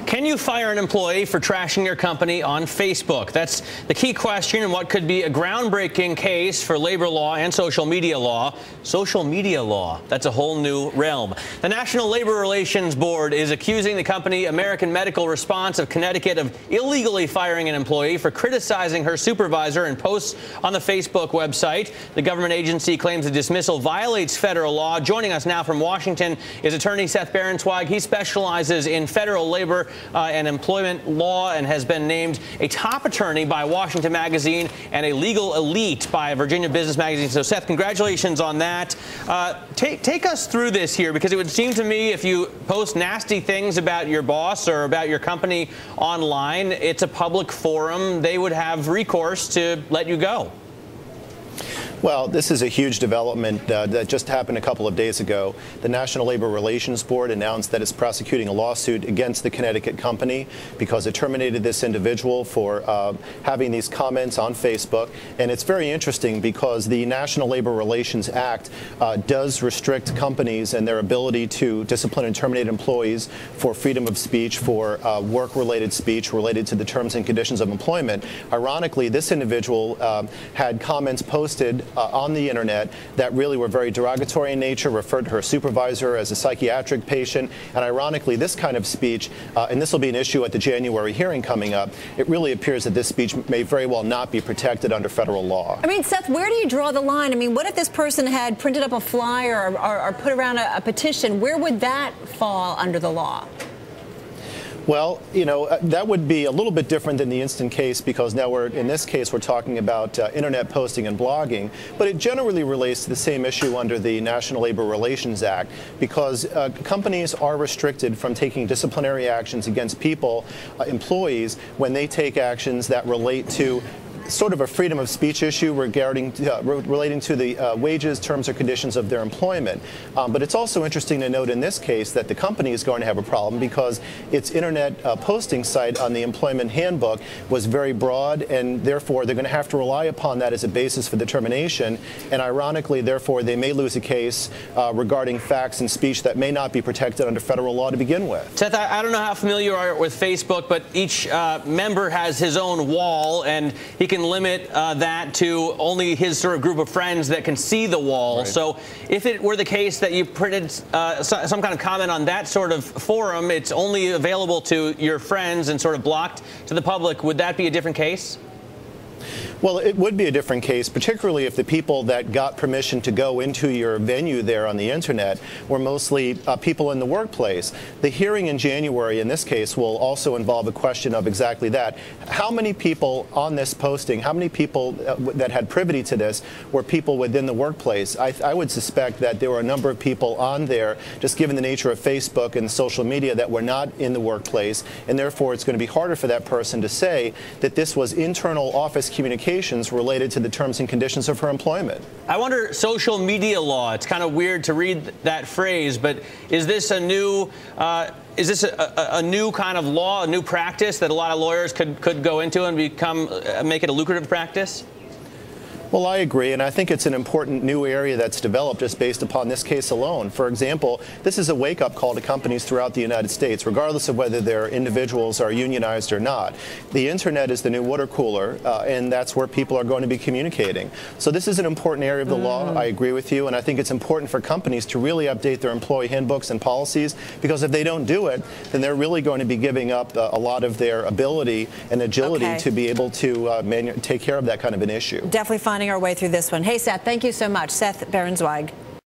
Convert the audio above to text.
Can you fire an employee for trashing your company on Facebook? That's the key question in what could be a groundbreaking case for labor law and social media law. Social media law, that's a whole new realm. The National Labor Relations Board is accusing the company American Medical Response of Connecticut of illegally firing an employee for criticizing her supervisor in posts on the Facebook website. The government agency claims the dismissal violates federal law. Joining us now from Washington is attorney Seth Berenzweig. He specializes in federal labor and employment law and has been named a top attorney by Washington Magazine and a legal elite by Virginia Business Magazine. So, Seth, congratulations on that. Take us through this here, because it would seem to me if you post nasty things about your boss or about your company online, it's a public forum. They would have recourse to let you go. Well, this is a huge development that just happened a couple of days ago. The National Labor Relations Board announced that it's prosecuting a lawsuit against the Connecticut company because it terminated this individual for having these comments on Facebook. And it's very interesting because the National Labor Relations Act does restrict companies and their ability to discipline and terminate employees for freedom of speech, for work-related speech related to the terms and conditions of employment. Ironically, this individual had comments posted on the internet that really were very derogatory in nature, referred to her supervisor as a psychiatric patient, and ironically this kind of speech, and this will be an issue at the January hearing coming up, it really appears that this speech may very well not be protected under federal law. I mean, Seth, where do you draw the line? I mean, what if this person had printed up a flyer or put around a petition? Where would that fall under the law? Well, you know, that would be a little bit different than the instant case, because now in this case, we're talking about internet posting and blogging, but it generally relates to the same issue under the National Labor Relations Act, because companies are restricted from taking disciplinary actions against people, employees, when they take actions that relate to sort of a freedom of speech issue regarding relating to the wages, terms, or conditions of their employment. But it's also interesting to note in this case that the company is going to have a problem because its internet posting site on the employment handbook was very broad, and therefore they're going to have to rely upon that as a basis for determination. And ironically, therefore, they may lose a case regarding facts and speech that may not be protected under federal law to begin with. Seth, I don't know how familiar you are with Facebook, but each member has his own wall, and he can limit that to only his sort of group of friends that can see the wall. Right. So if it were the case that you printed some kind of comment on that sort of forum, it's only available to your friends and sort of blocked to the public, would that be a different case? Well, it would be a different case, particularly if the people that got permission to go into your venue there on the internet were mostly people in the workplace. The hearing in January in this case will also involve a question of exactly that. How many people on this posting, how many people that had privity to this were people within the workplace? I would suspect that there were a number of people on there, just given the nature of Facebook and social media, that were not in the workplace, and therefore it's going to be harder for that person to say that this was internal office communication related to the terms and conditions of her employment. I wonder, social media law, it's kind of weird to read that phrase, but is this a new new kind of law, a new practice that a lot of lawyers could go into and make it a lucrative practice? Well, I agree, and I think it's an important new area that's developed just based upon this case alone. For example, this is a wake-up call to companies throughout the United States, regardless of whether their individuals are unionized or not. The internet is the new water cooler, and that's where people are going to be communicating. So this is an important area of the law. I agree with you, and I think it's important for companies to really update their employee handbooks and policies, because if they don't do it, then they're really going to be giving up a lot of their ability and agility to be able to take care of that kind of an issue. Definitely finding our way through this one. Hey, Seth, thank you so much. Seth Berenzweig.